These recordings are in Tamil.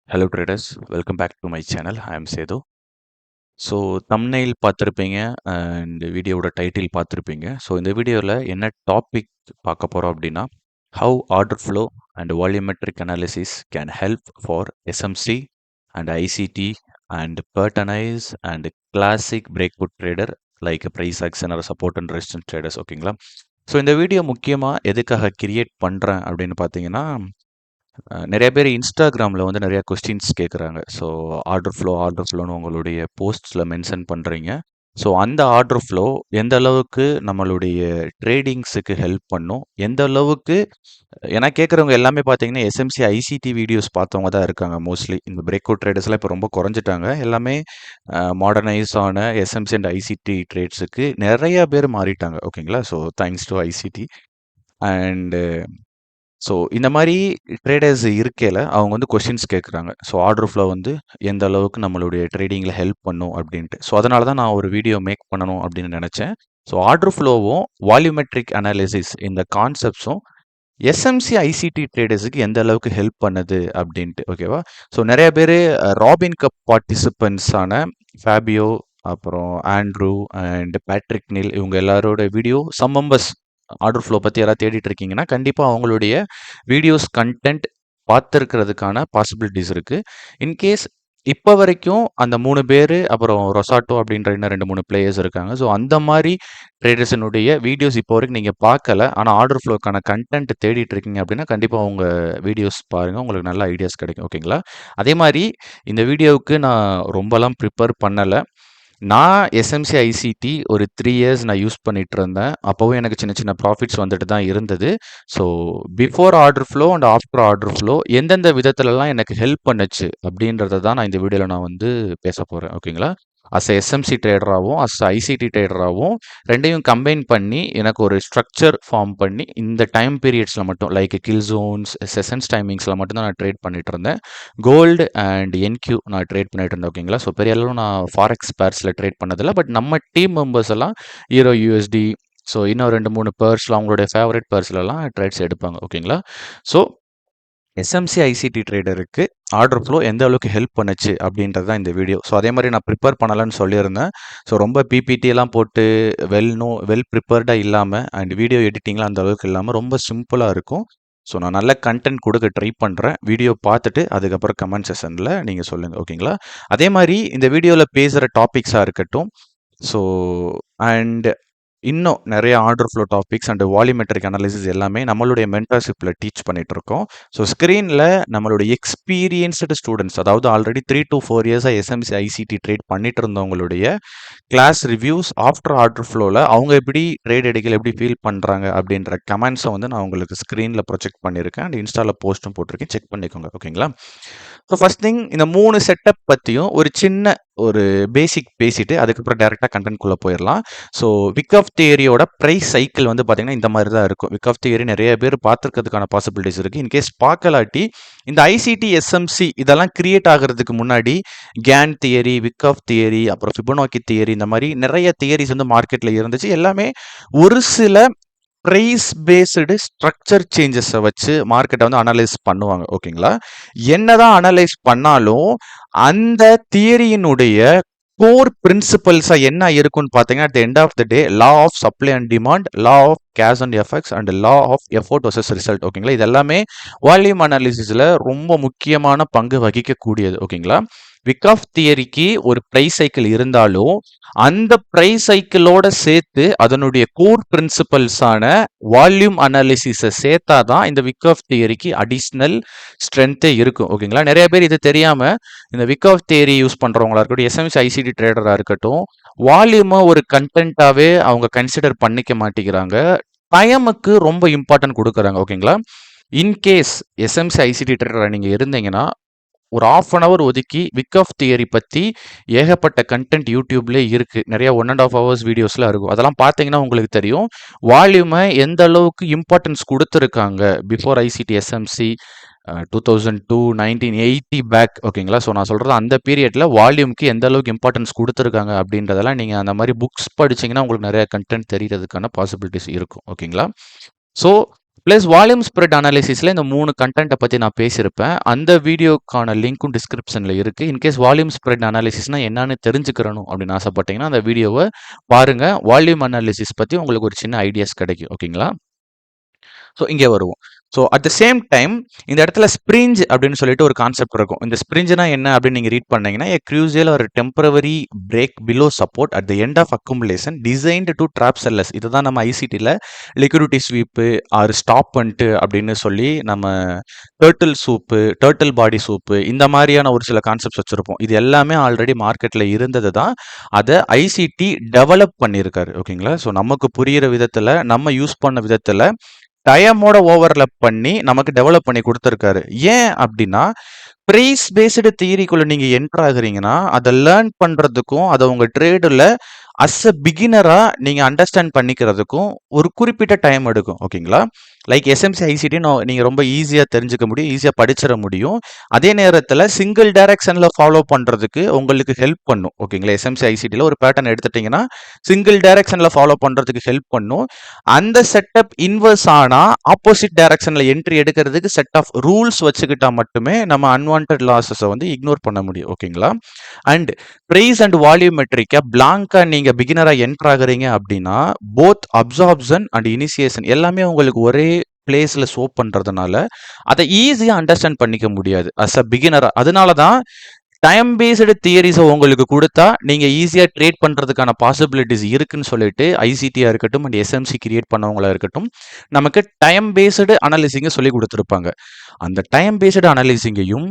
Hello traders, welcome back to my channel. I am Sedu. So thumbnail பார்த்துருப்பீங்க அண்ட் வீடியோவோட டைட்டில் பார்த்துருப்பீங்க. ஸோ இந்த வீடியோவில் என்ன டாபிக் பார்க்க போகிறோம் அப்படின்னா, how order flow and volumetric analysis can help for SMC and ICT and பர்டனைஸ் and classic breakout trader like price action or support and resistance traders. ஓகேங்களா? ஸோ இந்த வீடியோ முக்கியமாக எதுக்காக கிரியேட் பண்ணுறேன் அப்படின்னு பார்த்தீங்கன்னா, நிறைய பேர் இன்ஸ்டாகிராமில் வந்து நிறையா கொஸ்டின்ஸ் கேட்குறாங்க. ஸோ ஆர்டர் ஃப்ளோன்னு உங்களுடைய போஸ்ட்ஸில் மென்ஷன் பண்ணுறீங்க. ஸோ அந்த ஆர்டர் ஃப்ளோ எந்த அளவுக்கு நம்மளுடைய ட்ரேடிங்ஸுக்கு ஹெல்ப் பண்ணும், எந்த அளவுக்கு ஏன்னா கேட்குறவங்க எல்லாமே பார்த்தீங்கன்னா எஸ்எம்சி ஐசிடி வீடியோஸ் பார்த்தவங்க தான் இருக்காங்க மோஸ்ட்லி. இந்த பிரேக் அவுட் ட்ரேடர்ஸ்லாம் இப்போ ரொம்ப குறைஞ்சிட்டாங்க. எல்லாமே மாடர்னைஸ் ஆன எஸ்எம்சி அண்ட் ஐசிடி ட்ரேட்ஸுக்கு நிறைய பேர் மாறிட்டாங்க. ஓகேங்களா? So thanks to ICT. And so இந்த மாதிரி ட்ரேடர்ஸ் இருக்கையில் அவங்க வந்து கொஷின்ஸ் கேட்குறாங்க. ஸோ ஆர்டர் ஃப்ளோ வந்து எந்த அளவுக்கு நம்மளுடைய ட்ரேடிங்கில் ஹெல்ப் பண்ணும் அப்படின்ட்டு. ஸோ அதனால தான் நான் ஒரு வீடியோ மேக் பண்ணணும் அப்படின்னு நினச்சேன். ஸோ ஆர்டர் ஃப்ளோவும் வால்யூமெட்ரிக் அனாலிசிஸ் இந்த கான்செப்ட்ஸும் எஸ்எம்சி ஐசிடி ட்ரேடர்ஸுக்கு எந்த அளவுக்கு ஹெல்ப் பண்ணுது அப்படின்ட்டு. ஓகேவா? ஸோ நிறைய பேர் ராபின் கப் பார்ட்டிசிபென்ட்ஸான ஃபேபியோ, அப்புறம் ஆண்ட்ரூ அண்ட் பேட்ரிக் நீல் இவங்க எல்லாரோட வீடியோ மெம்பர்ஸ் ஆர்டர் ஃப்ளோ பற்றி யாராவது தேடிட்டு இருக்கீங்கன்னா கண்டிப்பாக அவங்களுடைய வீடியோஸ் கண்டென்ட் பார்த்துருக்கிறதுக்கான பாசிபிலிட்டிஸ் இருக்குது. இன்கேஸ் இப்போ வரைக்கும் அந்த 3 பேர் அப்புறம் ரொசாட்டோ அப்படின்ற இன்னும் 2-3 பிளேயர்ஸ் இருக்காங்க. ஸோ அந்த மாதிரி ட்ரேடர்ஸினுடைய வீடியோஸ் இப்போ வரைக்கும் நீங்கள் பார்க்கல, ஆனால் ஆர்டர் ஃப்ளோக்கான கண்டென்ட் தேடிட்டு இருக்கீங்க அப்படின்னா கண்டிப்பாக உங்கள் வீடியோஸ் பாருங்கள், உங்களுக்கு நல்ல ஐடியாஸ் கிடைக்கும். ஓகேங்களா? அதே மாதிரி இந்த வீடியோவுக்கு நான் ரொம்பலாம் ப்ரிப்பேர் பண்ணலை. நான் எஸ்எம்சி ஐசிடி ஒரு 3 இயர்ஸ் நான் யூஸ் பண்ணிட்டு இருந்தேன். அப்போவும் எனக்கு சின்ன சின்ன ப்ராஃபிட்ஸ் வந்துட்டு தான் இருந்தது. So before order flow and after order flow எந்தெந்த விதத்துலலாம் எனக்கு ஹெல்ப் பண்ணுச்சு அப்படின்றத தான் நான் இந்த வீடியோவில் நான் வந்து பேச போகிறேன். ஓகேங்களா? அஸ் எஸ்எம்சி ட்ரேடராகவும் அஸ் ஐசிடி ட்ரேடராகவும் ரெண்டையும் கம்பைன் பண்ணி எனக்கு ஒரு ஸ்ட்ரக்சர் ஃபார்ம் பண்ணி இந்த டைம் பீரியட்ஸில் மட்டும் லைக் கில் ஜோன்ஸ் செஷன்ஸ் டைமிங்ஸில் மட்டும் தான் நான் ட்ரேட் பண்ணிட்டு இருந்தேன். கோல்டு அண்ட் என்கியூ நான் ட்ரேட் பண்ணிட்டு இருந்தேன். ஓகேங்களா? ஸோ பெரிய அளவு நான் ஃபாரெக்ஸ் பேர்ஸில் ட்ரேட் பண்ணதில்லை. பட் நம்ம டீம் மெம்பர்ஸ் எல்லாம் ஈரோ யூஎஸ்டி, ஸோ இன்னும் 2-3 பேர்ஸில் அவங்களுடைய ஃபேவரட் பேர்ஸ்லலாம் ட்ரேட்ஸ் எடுப்பாங்க. ஓகேங்களா? ஸோ எஸ்எம்சி ஐசிடி ட்ரேடருக்கு ஆர்டர் ஃப்ளோ எந்த அளவுக்கு ஹெல்ப் பண்ணுச்சு அப்படின்றது தான் இந்த வீடியோ. ஸோ அதே மாதிரி நான் ப்ரிப்பேர் பண்ணலன்னு சொல்லியிருந்தேன். ஸோ ரொம்ப பிபிடியெல்லாம் போட்டு வெல் ப்ரிப்பேர்டாக இல்லாமல் அண்ட் வீடியோ எடிட்டிங்லாம் அந்த அளவுக்கு இல்லாமல் ரொம்ப சிம்பிளாக இருக்கும். ஸோ நான் நல்ல கண்டென்ட் கொடுக்க ட்ரை பண்ணுறேன். வீடியோ பார்த்துட்டு அதுக்கப்புறம் கமெண்ட் செஷனில் நீங்கள் சொல்லுங்கள். ஓகேங்களா? அதே மாதிரி இந்த வீடியோவில் பேசுகிற டாபிக்ஸாக இருக்கட்டும், ஸோ அண்ட் இன்னும் நிறைய order flow topics and volumetric analysis எல்லாமே நம்மளுடைய மென்டர்ஷிப்பில் டீச் பண்ணிட்டு இருக்கோம். ஸோ ஸ்க்ரீனில் நம்மளுடைய எக்ஸ்பீரியன்ஸ்டு ஸ்டூடெண்ட்ஸ், அதாவது ஆல்ரெடி 3 to 4 இயர்ஸாக எஸ்எம்சி ஐசிடி ட்ரேட் பண்ணிட்டு இருந்தவங்களுடைய கிளாஸ் ரிவ்யூஸ் ஆஃப்டர் ஆர்டர் ஃப்ளோவில் அவங்க எப்படி ட்ரேட் எடுக்கல எப்படி ஃபீல் பண்ணுறாங்க அப்படின்ற கமெண்ட்ஸை வந்து நான் உங்களுக்கு ஸ்க்ரீனில் ப்ரொஜெக்ட் பண்ணியிருக்கேன் அண்ட் இன்ஸ்டாவில் போஸ்ட்டும் போட்டிருக்கேன். செக் பண்ணிக்கோங்க. ஓகேங்களா? ஸோ ஃபர்ஸ்ட் திங் இந்த 3 செட்டப் பற்றியும் ஒரு பேசிக் பேசிட்டு அதுக்கப்புறம் டேரெக்டாக கண்டென்ட்குள்ளே போயிடலாம். ஸோ விக் ஆஃப் தியரியோட ப்ரைஸ் சைக்கிள் வந்து பார்த்தீங்கன்னா இந்த மாதிரி தான் இருக்கும். விக் ஆஃப் தியரி நிறைய பேர் பார்த்துருக்கிறதுக்கான பாசிபிலிட்டிஸ் இருக்குது. இன்கேஸ் பார்க்கலாட்டி இந்த ஐசிடி எஸ்எம்சி இதெல்லாம் கிரியேட் ஆகிறதுக்கு முன்னாடி Gann theory, Wyckoff theory, அப்புறம் ஃபிபோனாக்கி தியரி, இந்த மாதிரி நிறைய தியரிஸ் வந்து மார்க்கெட்டில் இருந்துச்சு. எல்லாமே ஒரு சில ப்ரைஸ் பேஸ்டு ஸ்ட்ரக்சர் சேஞ்சஸை வச்சு மார்க்கெட்டை வந்து அனலைஸ் பண்ணுவாங்க. ஓகேங்களா? என்னதான் அனலைஸ் பண்ணாலும் அந்த தியரியினுடைய கோர் பிரின்சிபல்ஸாக என்ன இருக்குன்னு பார்த்தீங்கன்னா at end of the day law of supply and demand, law of cause and effects and law of effort versus result. ஓகேங்களா? இது எல்லாமே வால்யூம் அனாலிசிஸில் ரொம்ப முக்கியமான பங்கு வகிக்கக்கூடியது. ஓகேங்களா? விக் ஆஃப் தியரிக்கு ஒரு ப்ரைஸ் சைக்கிள் இருந்தாலும் அந்த ப்ரைஸ் சைக்கிளோட சேர்த்து அதனுடைய கோர் பிரின்சிபல்ஸான வால்யூம் அனாலிசிஸை சேர்த்தா தான் இந்த விக் ஆஃப் தியரிக்கு அடிஷ்னல் ஸ்ட்ரென்த்தே இருக்கும். ஓகேங்களா? நிறைய பேர் இது தெரியாமல் இந்த விக் ஆஃப் தியரி யூஸ் பண்ணுறவங்களா இருக்கட்டும், எஸ்எம்சி ஐசிடி ட்ரேடராக இருக்கட்டும், வால்யூமை ஒரு கண்டென்ட்டாகவே அவங்க கன்சிடர் பண்ணிக்க மாட்டேங்கிறாங்க. டைமுக்கு ரொம்ப இம்பார்ட்டன்ட் கொடுக்குறாங்க. ஓகேங்களா? இன்கேஸ் எஸ்எம்சி ஐசிடி ட்ரேடராக நீங்கள் இருந்தீங்கன்னா ஒரு 1/2 hour ஒதுக்கி விக் ஆஃப் தியரி பற்றி ஏகப்பட்ட கண்டென்ட் யூடியூப்லேயே இருக்குது. நிறைய 1.5 hours வீடியோஸ்லாம் இருக்கும். அதெல்லாம் பார்த்தீங்கன்னா உங்களுக்கு தெரியும் வால்யூமை எந்த அளவுக்கு இம்பார்ட்டன்ஸ் கொடுத்துருக்காங்க. Before ICT SMC 2002, 1980 back. ஓகேங்களா? ஸோ நான் சொல்கிறது அந்த பீரியடில் வால்யூமுக்கு எந்த அளவுக்கு இம்பார்ட்டன்ஸ் கொடுத்துருக்காங்க அப்படின்றதெல்லாம் நீங்கள் அந்த மாதிரி புக்ஸ் படிச்சிங்கன்னா உங்களுக்கு நிறைய கண்டென்ட் தெரியறதுக்கான பாசிபிலிட்டிஸ் இருக்கும். ஓகேங்களா? ஸோ ப்ளஸ் வால்யூம் ஸ்ப்ரெட் அனாலிசிஸில் இந்த 3 கண்டென்ட்டை பற்றி நான் பேசியிருப்பேன். அந்த வீடியோக்கான லிங்க்கும் டிஸ்கிரிப்ஷனில் இருக்குது. இன்கேஸ் வால்யூம் ஸ்ப்ரெட் அனாலிசிஸ்னால் என்னன்னு தெரிஞ்சுக்கிறணும் அப்படின்னு ஆசைப்பட்டீங்கன்னா அந்த வீடியோவை பாருங்கள். வால்யூம் அனாலிசிஸ் பற்றி உங்களுக்கு ஒரு சின்ன ஐடியாஸ் கிடைக்கும். ஓகேங்களா? ஸோ இங்கே வருவோம். So at the same time இந்த இடத்துல ஸ்ப்ரிஞ்ச் அப்படின்னு சொல்லிட்டு ஒரு கான்செப்ட் இருக்கும். இந்த ஸ்ப்ரிஞ்சுனா என்ன அப்படின்னு நீங்கள் ரீட் பண்ணீங்கன்னா, எ க்ரூசியல் ஒரு temporary break below support at the end of accumulation designed to trap sellers. இதுதான் நம்ம ஐசிடியில் லிக்விடிட்டி ஸ்வீப்பு ஆர் ஸ்டாப் பண்ணிட்டு அப்படின்னு சொல்லி நம்ம டர்ட்டில் பாடி சூப்பு இந்த மாதிரியான ஒரு சில கான்செப்ட்ஸ் வச்சுருப்போம். இது எல்லாமே ஆல்ரெடி மார்க்கெட்டில் இருந்தது தான். அதை ஐசிடி டெவலப் பண்ணியிருக்காரு. ஓகேங்களா? ஸோ நமக்கு புரிகிற விதத்தில் நம்ம யூஸ் பண்ண விதத்தில் டைமோட ஓவர்லப் பண்ணி நமக்கு டெவலப் பண்ணி கொடுத்துருக்காரு. ஏன் அப்படின்னா பிரைஸ் பேஸ்டு தியரிக்குள்ள நீங்க என்டர் ஆகுறீங்கன்னா அதை லேர்ன் பண்றதுக்கும் அதை உங்க ட்ரேடில் அஸ் அ பிகினரா நீங்க அண்டர்ஸ்டாண்ட் பண்ணிக்கிறதுக்கும் ஒரு குறிப்பிட்ட டைம் எடுக்கும். ஓகேங்களா? லைக் எஸ்எம்சி ஐசிடி நீங்க ரொம்ப ஈஸியா தெரிஞ்சுக்க முடியும், ஈஸியா படிச்சிட முடியும். அதே நேரத்தில் சிங்கிள் டைரக்ஷன்ல ஃபாலோ பண்றதுக்கு உங்களுக்கு ஹெல்ப் பண்ணும். ஓகேங்களா? எஸ்எம்சி ஐசிடியில் ஒரு பேட்டர்ன் எடுத்துட்டீங்கன்னா சிங்கிள் டைரக்ஷன்ல ஃபாலோ பண்றதுக்கு ஹெல்ப் பண்ணும். அந்த செட்டப் இன்வர்ஸ் ஆனா ஆப்போசிட் டைரக்ஷன்ல என்ட்ரி எடுக்கிறதுக்கு செட் ஆஃப் ரூல்ஸ் வச்சுக்கிட்டா மட்டுமே நம்ம அன்வான்ட் லாஸஸை வந்து இக்னோர் பண்ண முடியும். ஓகேங்களா? அண்ட் பிரைஸ் அண்ட் வால்யூமெட்ரிக்கா பிளாங்கா நீங்க பிகினரா என்டர் ஆகுறீங்க அப்படின்னா போத் அப்சார்ப்ஷன் அண்ட் இனிஷியேஷன் எல்லாமே உங்களுக்கு ஒரே பிளேஸ்ல ஷோ பண்றதுனால அதை ஈஸியா அண்டர்ஸ்டாண்ட் பண்ணிக்க முடியாது அஸ் அ பிகினரா. அதனால தான் டைம் பேஸ்டு தியரிஸை உங்களுக்கு கொடுத்தா நீங்கள் ஈஸியாக ட்ரேட் பண்ணுறதுக்கான பாசிபிலிட்டிஸ் இருக்குன்னு சொல்லிட்டு ஐசிடியாக இருக்கட்டும் அண்ட் எஸ்எம்சி கிரியேட் பண்ணவங்களா இருக்கட்டும் நமக்கு டைம் பேஸ்டு அனலிசிங்கை சொல்லி கொடுத்துருப்பாங்க. அந்த டைம் பேஸ்டு அனலிசிங்கையும்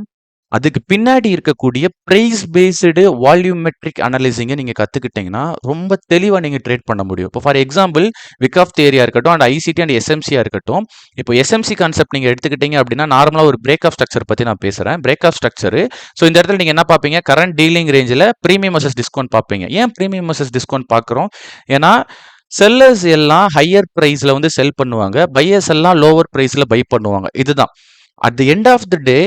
அதுக்கு பின்னாடி இருக்கக்கூடிய பிரைஸ் பேஸ்டு வால்யூமெட்ரிக் அனலிசிங்கை நீங்கள் கற்றுக்கிட்டீங்கன்னா ரொம்ப தெளிவாக நீங்கள் ட்ரேட் பண்ண முடியும். இப்போ ஃபார் எக்ஸாம்பிள் விக் ஆஃப் தியரியா இருக்கட்டும் அண்ட் ஐசிடி அண்ட் எஸ்எம்சியாக இருக்கட்டும். இப்போ எஸ்எம்சி கான்செப்ட் நீங்கள் எடுத்துக்கிட்டீங்க அப்படின்னா நார்மலாக ஒரு பிரேக் ஆஃப் ஸ்ட்ரக்சர் பற்றி நான் பேசுகிறேன். Break of structure. ஸோ இந்த இடத்துல நீங்கள் என்ன பார்ப்பீங்க? கரண்ட் டீலிங் ரேஞ்சில் ப்ரீமியம் வர்சஸ் டிஸ்கவுண்ட் பார்ப்பீங்க. ஏன் ப்ரீமியம் வர்சஸ் டிஸ்கவுண்ட் பார்க்குறோம்? ஏன்னா செல்லர்ஸ் எல்லாம் ஹையர் ப்ரைஸில் வந்து செல் பண்ணுவாங்க, பையர்ஸ் எல்லாம் லோவர் ப்ரைஸில் பை பண்ணுவாங்க. இதுதான் at the end of the day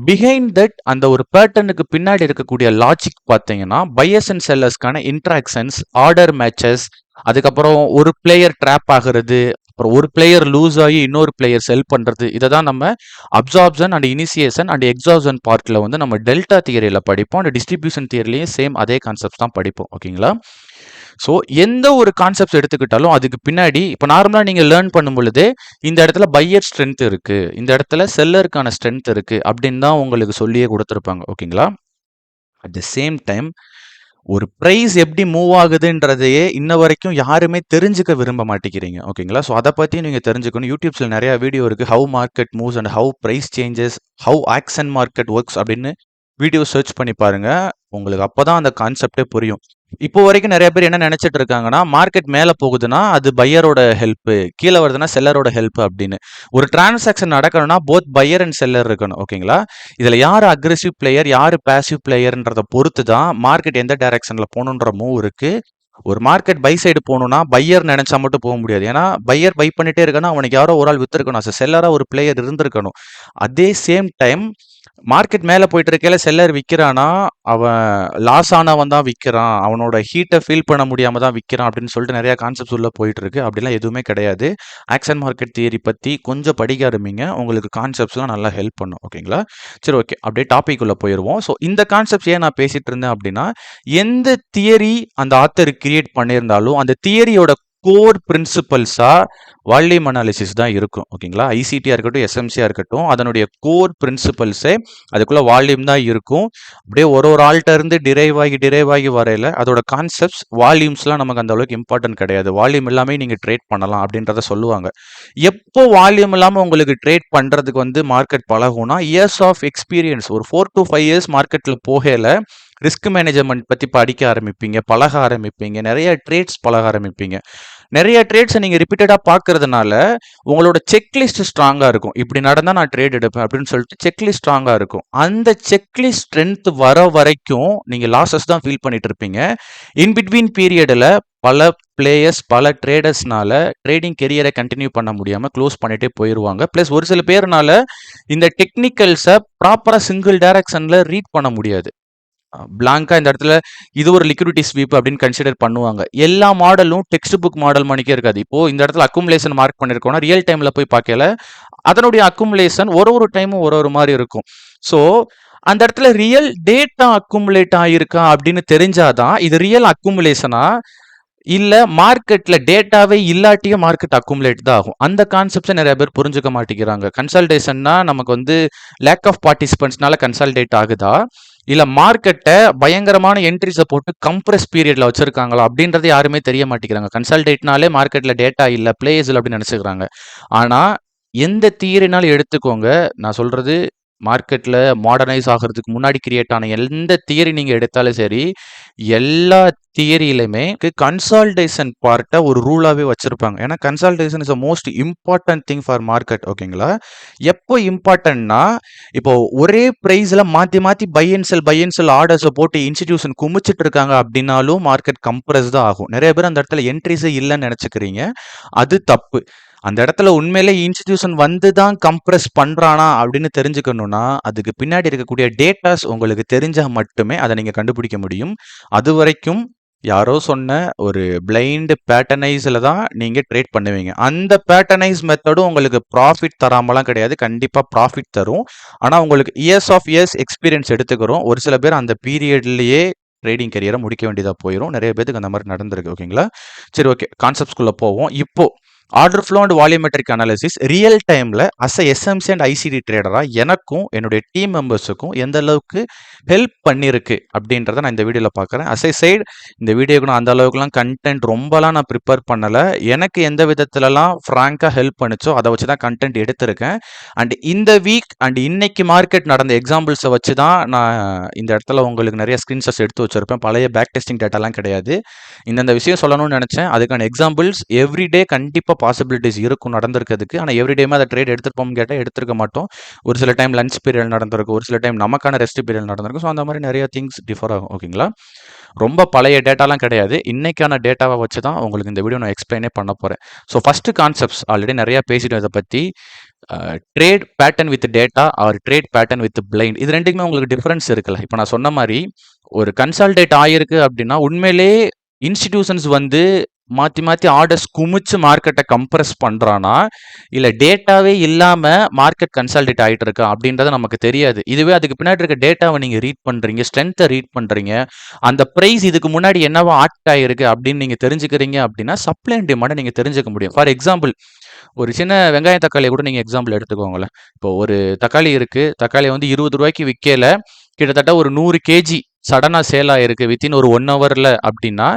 behind that அந்த ஒரு பேட்டர்னுக்கு பின்னாடி இருக்கக்கூடிய லாஜிக் பார்த்தீங்கன்னா பையர்ஸ் அண்ட் செல்லர்ஸ்க்கான இன்ட்ராக்ஷன்ஸ், ஆர்டர் மேட்சஸ், அதுக்கப்புறம் ஒரு பிளேயர் ட்ராப் ஆகுறது, அப்புறம் ஒரு பிளேயர் லூஸ் ஆகி இன்னொரு பிளேயர் செல் பண்ணுறது. இதை தான் நம்ம அப்சார்ப்ஷன் அண்ட் இனிஷியேஷன் அண்ட் எக்ஸார்ப்ஷன் பார்ட்டில் வந்து நம்ம டெல்டா தியரியில் படிப்போம். அண்ட் டிஸ்ட்ரிபியூஷன் தியரிலையும் சேம் அதே கான்செப்ட்ஸ் தான் படிப்போம். ஓகேங்களா? ஸோ எந்த ஒரு கான்செப்ட்ஸ் எடுத்துக்கிட்டாலும் அதுக்கு பின்னாடி இப்போ நார்மலாக நீங்கள் லேர்ன் பண்ணும் பொழுது இந்த இடத்துல பையர் ஸ்ட்ரென்த் இருக்குது, இந்த இடத்துல செல்லருக்கான ஸ்ட்ரென்த் இருக்குது அப்படின்னு தான் உங்களுக்கு சொல்லியே கொடுத்துருப்பாங்க. ஓகேங்களா? அட் த சேம் டைம் ஒரு ப்ரைஸ் எப்படி மூவ் ஆகுதுன்றதையே இன்ன வரைக்கும் யாருமே தெரிஞ்சுக்க விரும்ப மாட்டேங்கிறீங்க. ஓகேங்களா? ஸோ அதை பற்றி நீங்கள் தெரிஞ்சுக்கணும். யூடியூப்ஸில் நிறையா வீடியோ இருக்குது. How market moves and how price changes, how auction market works அப்படின்னு வீடியோ சர்ச் பண்ணி பாருங்கள். உங்களுக்கு அப்போ தான் அந்த கான்செப்டே புரியும். இப்போ வரைக்கும் நிறைய பேர் என்ன நினைச்சிட்டு இருக்காங்கன்னா மார்க்கெட் மேலே போகுதுன்னா அது பையரோட ஹெல்ப், கீழே வருதுன்னா செல்லரோட ஹெல்ப் அப்படின்னு. ஒரு டிரான்சாக்ஷன் நடக்கணும்னா போத் பையர் அண்ட் செல்லர் இருக்கணும். ஓகேங்களா? இதில் யார் அக்ரெசிவ் பிளேயர் யார் பேசிவ் பிளேயர்ன்றதை பொறுத்து தான் மார்க்கெட் எந்த டைரக்ஷனில் போகணுன்ற மூவ் இருக்கு. ஒரு மார்க்கெட் பை சைடு போகணும்னா பையர் நினைச்சா மட்டும் போக முடியாது. ஏன்னா பையர் பை பண்ணிட்டே இருக்கணும், அவனுக்கு யாரோ ஒரு ஆள் வித்துருக்கணும், செல்லராக ஒரு பிளேயர் இருந்திருக்கணும். அதே சேம் டைம் மார்க்கெட் மேலே போயிட்டு இருக்கையில செல்லர் விற்கிறானா அவன் லாஸ் ஆனவன் தான் விற்கிறான், அவனோட ஹீட்டை ஃபீல் பண்ண முடியாமல் தான் விற்கிறான் அப்படின்னு சொல்லிட்டு நிறையா கான்செப்ட்ஸ் உள்ள போயிட்டு இருக்கு. அப்படிலாம் எதுவுமே கிடையாது. ஆக்ஷன் மார்க்கெட் தியரி பற்றி கொஞ்சம் படிக்க ஆரம்பிங்க, உங்களுக்கு கான்செப்ட்ஸ்லாம் நல்லா ஹெல்ப் பண்ணும். ஓகேங்களா? சரி, ஓகே, அப்படியே டாபிக் உள்ள போயிடுவோம். ஸோ இந்த கான்செப்ட்ஸ் ஏன் நான் பேசிட்டு இருந்தேன் அப்படின்னா எந்த தியரி அந்த ஆத்தர் கிரியேட் பண்ணியிருந்தாலும் அந்த தியரியோட கோர் பிரின்சிபல்ஸா வால்யூம் அனாலிசிஸ் தான் இருக்கும். ஓகேங்களா? ஐசிடியா இருக்கட்டும் எஸ்எம்சியா இருக்கட்டும் அதனுடைய கோர் பிரின்சிபல்ஸே அதுக்குள்ள வால்யூம் தான் இருக்கும். அப்படியே ஒரு ஆள்கிட்ட இருந்து டிரைவ் ஆகி வரையில அதோட கான்செப்ட்ஸ் வால்யூம்ஸ்லாம் நமக்கு அந்த அளவுக்கு இம்பார்ட்டன்ட் கிடையாது. வால்யூம் எல்லாமே நீங்க ட்ரேட் பண்ணலாம் அப்படின்றத சொல்லுவாங்க. எப்போ வால்யூம் இல்லாமல் உங்களுக்கு ட்ரேட் பண்றதுக்கு வந்து மார்க்கெட் பழகும்னா இயர்ஸ் ஆஃப் எக்ஸ்பீரியன்ஸ், ஒரு 4 to 5 இயர்ஸ் மார்க்கெட்ல போகல ரிஸ்க் மேனேஜ்மெண்ட் பற்றி படிக்க ஆரம்பிப்பீங்க, பழக ஆரம்பிப்பீங்க, நிறைய ட்ரேட்ஸ் பழக ஆரம்பிப்பீங்க. நிறைய ட்ரேட்ஸை நீங்கள் ரிப்பீட்டடாக பார்க்கறதுனால உங்களோட செக்லிஸ்ட் ஸ்ட்ராங்காக இருக்கும். இப்படி நடந்தால் நான் ட்ரேட் எடுப்பேன் அப்படின்னு சொல்லிட்டு செக்லிஸ்ட் ஸ்ட்ராங்காக இருக்கும். அந்த செக்லிஸ்ட் ஸ்ட்ரென்த் வர வரைக்கும் நீங்கள் லாஸஸ் தான் ஃபீல் பண்ணிட்டு இருப்பீங்க. இன் பிட்வீன் பீரியடில் பல பிளேயர்ஸ் பல ட்ரேடர்ஸ்னால ட்ரேடிங் கெரியரை கண்டினியூ பண்ண முடியாமல் க்ளோஸ் பண்ணிட்டே போயிடுவாங்க. ப்ளஸ் ஒரு சில பேர்னால இந்த டெக்னிக்கல்ஸை ப்ராப்பராக சிங்கிள் டைரக்ஷனில் ரீட் பண்ண முடியாது. பிளாங்கா இந்த இடத்துல இது ஒரு லிக்விடிட்டி ஸ்வீப் அப்படின்னு கன்சிடர் பண்ணுவாங்க. எல்லா மாடலும் டெக்ஸ்ட் புக் மாடல் மணிக்கே இருக்காது. இப்போ இந்த இடத்துல அக்குமுலேஷன் மார்க் பண்ணிருக்கோம்னா ரியல் டைம்ல போய் பார்க்கல அதனுடைய அக்குமுலேஷன் ஒரு டைமும் ஒரு மாதிரி இருக்கும். ஸோ அந்த இடத்துல ரியல் டேட்டா அக்குமுலேட் ஆயிருக்கா அப்படின்னு தெரிஞ்சாதான் இது ரியல் அக்குமுலேஷனா இல்ல மார்க்கெட்ல டேட்டாவே இல்லாட்டியும் மார்க்கெட் அக்குமுலேட் தான் ஆகும். அந்த கான்செப்ட்ஸை நிறைய பேர் புரிஞ்சுக்க மாட்டேங்கிறாங்க. கன்சல்டேஷன்னா நமக்கு வந்து லேக் ஆஃப் பார்ட்டிசிபென்ட்ஸ்னால கன்சல்டேட் ஆகுதா இல்ல மார்க்கெட்டை பயங்கரமான என்ட்ரிஸை போட்டு கம்ப்ரஸ் பீரியட்ல வச்சிருக்காங்களா அப்படின்றது யாருமே தெரிய மாட்டேங்கிறாங்க. கன்சல்டேட்னாலே மார்க்கெட்ல டேட்டா இல்ல பிளேஸ் இல்லை அப்படின்னு நினைச்சுக்கிறாங்க. ஆனா எந்த தியரினாலும் எடுத்துக்கோங்க, நான் சொல்றது மார்க்கெட்ல மாடர்னைஸ் ஆகிறதுக்கு முன்னாடி கிரியேட் ஆன எந்த தியரி நீங்க எடுத்தாலும் சரி, எல்லா தியரியிலுமே கன்சால்டேஷன் பார்ட்டை ஒரு ரூலாவே வச்சிருப்பாங்க. ஏன்னா consolidation is a most important thing for market. ஓகேங்களா? எப்போ இம்பார்ட்டன்ட்னா இப்போ ஒரே பிரைஸ்ல மாத்தி மாத்தி பை அண்ட் செல் ஆர்டர்ஸை போட்டு இன்ஸ்டிடியூஷன் குமிச்சிட்டு இருக்காங்க அப்படின்னாலும் மார்க்கெட் கம்ப்ரஸ் தான் ஆகும். நிறைய பேர் அந்த இடத்துல என்ட்ரிஸே இல்லைன்னு நினைச்சுக்கிறீங்க. அது தப்பு. அந்த இடத்துல உண்மையிலே இன்ஸ்டிடியூஷன் வந்து தான் கம்ப்ரஸ் பண்றானா அப்படின்னு தெரிஞ்சுக்கணும்னா அதுக்கு பின்னாடி இருக்கக்கூடிய டேட்டாஸ் உங்களுக்கு தெரிஞ்சா மட்டுமே அதை நீங்க கண்டுபிடிக்க முடியும். அது வரைக்கும் யாரோ சொன்ன ஒரு பிளைண்ட் பேட்டர்னைஸில் தான் நீங்கள் ட்ரேட் பண்ணுவீங்க. அந்த பேட்டர்னைஸ் மெத்தடும் உங்களுக்கு ப்ராஃபிட் தராமலாம் கிடையாது, கண்டிப்பாக ப்ராஃபிட் தரும். ஆனால் உங்களுக்கு இயர்ஸ் ஆஃப் இயர்ஸ் எக்ஸ்பீரியன்ஸ் எடுத்துக்கிறோம். ஒரு சில பேர் அந்த பீரியட்லேயே ட்ரேடிங் கரியரை முடிக்க வேண்டியதாக போயிடும். நிறைய பேருக்கு அந்த மாதிரி நடந்திருக்கு. ஓகேங்களா? சரி, ஓகே, கான்செப்ட்ஸ்குள்ளே போவோம். இப்போ order flow and volumetric analysis real டைமில் அஸ் அ எஸ்எம்சி அண்ட் ஐசிடி ட்ரேடராக எனக்கும் என்னுடைய டீம் மெம்பர்ஸுக்கும் எந்த அளவுக்கு ஹெல்ப் பண்ணியிருக்கு அப்படின்றத நான் இந்த வீடியோவில் பார்க்குறேன். அஸ் ஐ சைடு இந்த வீடியோக்கு நான் அந்த அளவுக்குலாம் கண்டென்ட் ரொம்பலாம் நான் ப்ரிப்பேர் பண்ணலை. எனக்கு எந்த விதத்துலலாம் ஃப்ராங்காக ஹெல்ப் பண்ணிச்சோ அதை வச்சு தான் கண்டென்ட் எடுத்திருக்கேன். அண்ட் இந்த வீக் அண்ட் இன்னைக்கு மார்க்கெட் நடந்த எக்ஸாம்பிள்ஸை வச்சு தான் நான் இந்த இடத்துல உங்களுக்கு நிறைய ஸ்க்ரீன்ஷாட்ஸ் எடுத்து வச்சுருப்பேன். பழைய பேக் டெஸ்டிங் டேட்டாலாம் கிடையாது. இந்தந்த விஷயம் சொல்லணும்னு நினச்சேன். அதுக்கான எக்ஸாம்பிள்ஸ் எவ்ரிடே கண்டிப்பாக பாசிபிலிட்டிஸ் இருக்கும் நடந்திருக்கிறதுக்கு. ஆனால் எவ்ரிடேமே அதை ட்ரேட் எடுத்துருப்போம்னு கேட்டால் எடுத்துருக்க மாட்டோம். ஒரு சில டைம் லஞ்ச் பீரியட் நடந்திருக்கும், ஒரு சில டைம் நமக்கான ரெஸ்ட் பீரியட் நடந்திருக்கும். ஸோ அந்த மாதிரி நிறைய திங்ஸ் டிஃபர் ஆகும். ஓகேங்களா? ரொம்ப பழைய டேட்டாலாம் கிடையாது, இன்னைக்கான டேட்டாவை வச்சு தான் உங்களுக்கு இந்த வீடியோ நான் எக்ஸ்பிளைனே பண்ண போகிறேன். ஸோ ஃபஸ்ட்டு கான்செப்ட்ஸ் ஆல்ரெடி நிறையா பேசிட்டு இதை பற்றி trade pattern with data or trade pattern with blind, இது ரெண்டுக்குமே உங்களுக்கு டிஃப்ரென்ஸ் இருக்குல்ல. இப்போ நான் சொன்ன மாதிரி ஒரு கன்சால்டேட் ஆகிருக்கு அப்படின்னா உண்மையிலே இன்ஸ்டிடியூஷன்ஸ் வந்து மாற்றி மாற்றி ஆர்டர்ஸ் குமிச்சு மார்க்கெட்டை கம்ப்ரஸ் பண்ணுறானா இல்லை டேட்டாவே இல்லாமல் மார்க்கெட் கன்சால்டேட் ஆகிட்டு இருக்கா அப்படின்றது நமக்கு தெரியாது. இதுவே அதுக்கு பின்னாடி இருக்க டேட்டாவை நீங்கள் ரீட் பண்ணுறீங்க, ஸ்ட்ரென்த்தை ரீட் பண்ணுறீங்க, அந்த ப்ரைஸ் இதுக்கு முன்னாடி என்னவா ஆக்ட் ஆகிருக்கு அப்படின்னு நீங்கள் தெரிஞ்சுக்கிறீங்க அப்படின்னா சப்ளை அண்ட் டிமாண்டை நீங்கள் தெரிஞ்சுக்க முடியும். ஃபார் எக்ஸாம்பிள் ஒரு சின்ன வெங்காயம் தக்காளியை கூட நீங்கள் எக்ஸாம்பிள் எடுத்துக்கோங்களேன். இப்போ ஒரு தக்காளி இருக்குது, தக்காளி வந்து 20 ரூபாய்க்கு விற்கல, கிட்டத்தட்ட ஒரு 100 கேஜி சடனாக சேல் ஆயிருக்கு வித்தின் ஒரு 1 ஹவரில் அப்படின்னா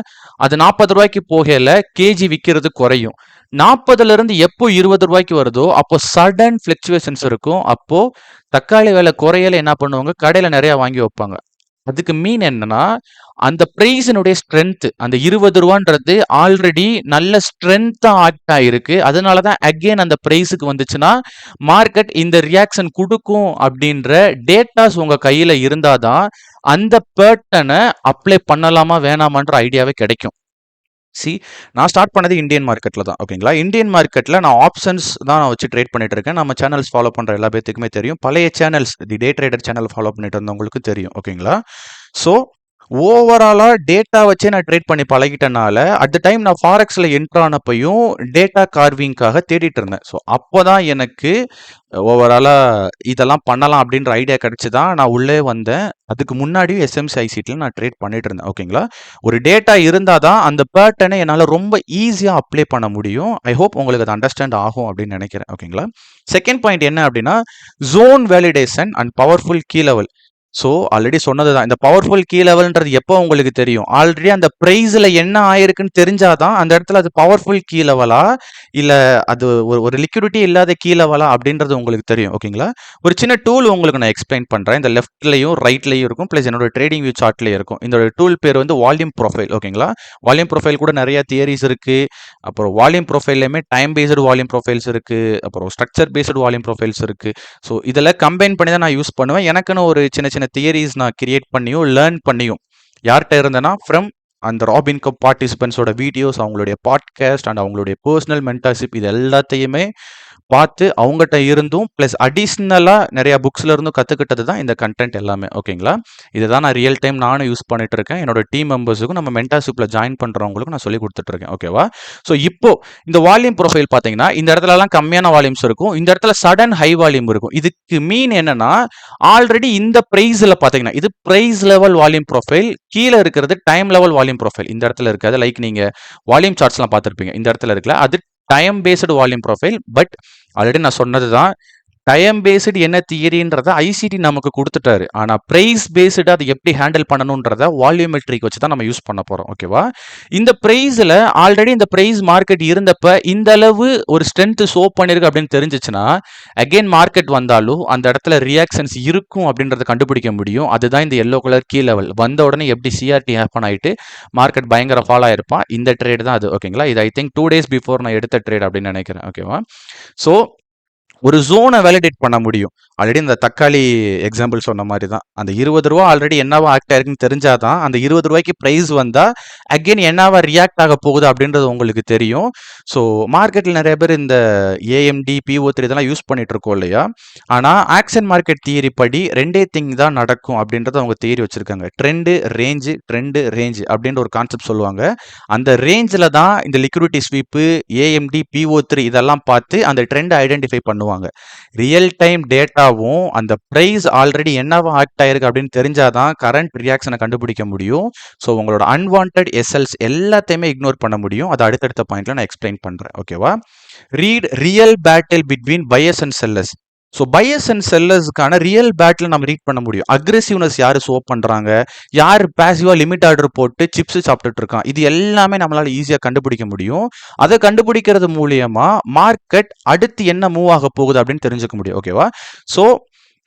அது 40 ரூபாய்க்கு போகல கேஜி விற்கிறது குறையும். 40லேருந்து எப்போ 20 ரூபாய்க்கு வருதோ அப்போ சடன் ஃப்ளக்சுவேஷன்ஸ் இருக்கும். அப்போ தக்காளி விலை குறையல என்ன பண்ணுவாங்க, கடையில் நிறையா வாங்கி வைப்பாங்க. அதுக்கு மீன் என்னன்னா அந்த பிரைஸினுடைய ஸ்ட்ரென்த், அந்த 20 ரூபான்றது ஆல்ரெடி நல்ல ஸ்ட்ரென்த்தா ஆக்ட் ஆயிருக்கு. அதனால தான் அகெயின் அந்த பிரைஸுக்கு வந்துச்சுன்னா மார்க்கெட் இந்த ரியாக்ஷன் கொடுக்கும் அப்படின்ற டேட்டாஸ் உங்க கையில இருந்தாதான் அந்த பேட்டர்னை அப்ளை பண்ணலாமா வேணாமான்ற ஐடியாவே கிடைக்கும். நான் ஸ்டார்ட் பண்ணது இந்தியன் மார்க்கெட்டில் தான். ஓகேங்களா? இந்தியன் மார்க்கெட்டில் நான் ஆப்ஷன்ஸ் தான் நான் வச்சு ட்ரேட் பண்ணிட்டு இருக்கேன். நம்ம சேனல்ஸ் ஃபாலோ பண்ணுற எல்லா பேத்துக்குமே தெரியும். பழைய சேனல்ஸ் தி டே ட்ரேடர் சேனல் ஃபாலோ பண்ணிட்டு இருந்தவங்களுக்கு தெரியும். ஓகேங்களா? ஸோ ஓவராலாக டேட்டா வச்சே நான் ட்ரேட் பண்ணி பழகிட்டனால அட் த டைம் நான் ஃபாரெக்ஸில் என்ட்ரு ஆனப்பையும் டேட்டா கார்விங்காக தேடிட்டு இருந்தேன். ஸோ அப்போ தான் எனக்கு ஓவராலாக இதெல்லாம் பண்ணலாம் அப்படின்ற ஐடியா கிடச்சி தான் நான் உள்ளே வந்தேன். அதுக்கு முன்னாடியும் எஸ்எம்சி ஐசிடியில் நான் ட்ரேட் பண்ணிட்டு இருந்தேன். ஓகேங்களா? ஒரு டேட்டா இருந்தால் தான் அந்த பேட்டர்னை என்னால் ரொம்ப ஈஸியாக அப்ளை பண்ண முடியும். ஐ ஹோப் உங்களுக்கு அது அண்டர்ஸ்டாண்ட் ஆகும் அப்படின்னு நினைக்கிறேன். ஓகேங்களா? செகண்ட் பாயிண்ட் என்ன அப்படின்னா zone validation and powerful key level. So already சொன்னது தான், இந்த பவர்ஃபுல் கீ லெவல்ன்றது எப்போ உங்களுக்கு தெரியும், ஆல்ரெடி அந்த ப்ரைஸில் என்ன ஆயிருக்குன்னு தெரிஞ்சாதான் அந்த இடத்துல அது பவர்ஃபுல் கீ லெவலா இல்லை அது ஒரு லிக்விடிட்டி இல்லாத கீ லெவலா அப்படின்றது உங்களுக்கு தெரியும். ஓகேங்களா? ஒரு சின்ன டூல் உங்களுக்கு நான் எக்ஸ்பிளைன் பண்ணுறேன். இந்த லெஃப்ட்லையும் ரைட்லையும் இருக்கும், ப்ளஸ் என்னோட ட்ரேடிங் வியூ சார்ட்லேயும் இருக்கும். இந்த டூல் பேர் வந்து வால்யூம் ப்ரொஃபைல். ஓகேங்களா? வால்யூம் ப்ரொஃபைல் கூட நிறைய தியரிஸ் இருக்குது. அப்புறம் வால்யூம் ப்ரொஃபைல்லையுமே டைம் பேஸ்டு வால்யூம் ப்ரொஃபைல்ஸ் இருக்குது, அப்புறம் ஸ்ட்ரக்சர் பேஸ்டு வால்யூம் ப்ரொஃபைல்ஸ் இருக்குது. ஸோ இதெல்லாம் கம்பைன் பண்ணி தான் நான் யூஸ் பண்ணுவேன். எனக்குன்னு ஒரு சின்ன சின்ன தியரிஸ் நான் கிரியேட் பண்ணியும் லேர்ன் பண்ணியும் யார்கிட்ட இருந்தேன்னா ஃப்ரம் அந்த ராபின் கப் பார்ட்டிசிபென்ட்ஸோட வீடியோஸ், அவங்களுடைய பாட்காஸ்ட் அண்ட் அவங்களுடைய பர்சனல் மென்டர்ஷிப், இது எல்லாத்தையுமே பார்த்து அவங்ககிட்ட இருந்தும் ப்ளஸ் அடிஷ்னலாக நிறையா புக்ஸில் இருந்தும் கற்றுக்கிட்டது தான் இந்த கண்டென்ட் எல்லாமே. ஓகேங்களா? இதை தான் நான் ரியல் டைம் நானும் யூஸ் பண்ணிட்டு இருக்கேன். என்னோட டீம் மெம்பர்ஸுக்கும் நம்ம மென்டார்ஷிப்பில் ஜாயின் பண்ணுறவங்களுக்கும் நான் சொல்லி கொடுத்துட்ருக்கேன். ஓகேவா? ஸோ இப்போ இந்த வால்யூம் ப்ரொஃபைல் பார்த்தீங்கன்னா இந்த இடத்துலலாம் கம்மியான வால்யூம்ஸ் இருக்கும், இந்த இடத்துல சடன் ஹை வால்யூம் இருக்கும். இதுக்கு மீன் என்னன்னா ஆல்ரெடி இந்த ப்ரைஸில் பார்த்தீங்கன்னா இது ப்ரைஸ் லெவல் வால்யூம் ப்ரொஃபைல், கீழே இருக்கிறது டைம் லெவல் வால்யூம் ப்ரொஃபைல். இந்த இடத்துல இருக்காது. லைக் நீங்கள் வால்யூம் சார்ட்ஸ்லாம் பார்த்துருப்பீங்க, இந்த இடத்துல இருக்குல்ல, அது time based volume profile. But already நான் சொன்னது தான், டைம் பேஸ்டு என்ன தியரின்றத ஐசிடி நமக்கு கொடுத்துட்டாரு. ஆனால் ப்ரைஸ் பேஸ்டு அதை எப்படி ஹேண்டில் பண்ணணுன்றத வால்யூமெட்ரிக் வச்சு தான் நம்ம யூஸ் பண்ண போகிறோம். ஓகேவா? இந்த ப்ரைஸில் ஆல்ரெடி இந்த ப்ரைஸ் மார்க்கெட் இருந்தப்ப இந்த அளவு ஒரு ஸ்ட்ரென்த் ஷோ பண்ணியிருக்கு அப்படின்னு தெரிஞ்சிச்சுன்னா அகெயின் மார்க்கெட் வந்தாலும் அந்த இடத்துல ரியாக்ஷன்ஸ் இருக்கும் அப்படின்றத கண்டுபிடிக்க முடியும். அதுதான் இந்த எல்லோ கலர் கீ லெவல் வந்த உடனே எப்படி சிஆர்டி ஹேப்பன் ஆகிட்டு மார்க்கெட் பயங்கர ஃபால் ஆயிருப்பான். இந்த ட்ரேட் தான் அது. ஓகேங்களா? இது ஐ திங்க் 2 days பிஃபோர் நான் எடுத்த ட்ரேட் அப்படின்னு நினைக்கிறேன். ஓகேவா? ஸோ ஒரு ஜோனை வேலிடேட் பண்ண முடியும். ஆல்ரெடி இந்த தக்காளி எக்ஸாம்பிள் சொன்ன மாதிரி தான், அந்த 20 ரூபா ஆல்ரெடி என்னவா ஆக்ட் ஆயிருக்குன்னு தெரிஞ்சாதான் அந்த 20 ரூபாய்க்கு ப்ரைஸ் வந்தால் அகெயின் என்னவா ரியாக்ட் ஆக போகுது அப்படின்றது உங்களுக்கு தெரியும். ஸோ மார்க்கெட்டில் நிறைய பேர் இந்த ஏஎம்டி PO3 இதெல்லாம் யூஸ் பண்ணிட்டு இருக்கோம் இல்லையா? ஆனால் ஆக்ஷன் மார்க்கெட் தியரி படி ரெண்டே திங் தான் நடக்கும் அப்படின்றத அவங்க தியரி வச்சிருக்காங்க. ட்ரெண்டு ரேஞ்சு அப்படின்ற ஒரு கான்செப்ட் சொல்லுவாங்க. அந்த ரேஞ்சில் தான் இந்த லிக்விடிட்டி ஸ்வீப்பு, ஏஎம்டி, PO3 இதெல்லாம் பார்த்து அந்த ட்ரெண்டை ஐடென்டிஃபை பண்ணுவாங்க. ரியல் டைம் டேட்டாவும் அந்த பிரைஸ் ஆல்ரெடி என்னவா ஆக்ட் ஆயிருக்கு அப்படின்னு தெரிஞ்சாதான் கரண்ட் ரியாக்ஷனை கண்டுபிடிக்க முடியும். ஸோ உங்களோட அன்வான்ட் எஸ்எல்ஸ் எல்லாத்தையுமே இக்னோர் பண்ண முடியும். அதை அடுத்தடுத்த பாயிண்ட்ல நான் எக்ஸ்பிளைன் பண்றேன். ஓகேவா? Read real battle between buyers and sellers. So buyers and செல்லர்ஸ்க்கான ரியல் பேட்டில் நம்ம ரீட் பண்ண முடியும். அக்ரெசிவ்னஸ் யார் ஷோ பண்ணுறாங்க, யார் பேசிவாக லிமிட் ஆர்டர் போட்டு சிப்ஸ் சாப்பிட்டுட்டு இருக்கான், இது எல்லாமே நம்மளால் ஈஸியாக கண்டுபிடிக்க முடியும். அதை கண்டுபிடிக்கிறது மூலியமா மார்க்கெட் அடுத்து என்ன மூவ் ஆக போகுது அப்படின்னு தெரிஞ்சுக்க முடியும். ஓகேவா? ஸோ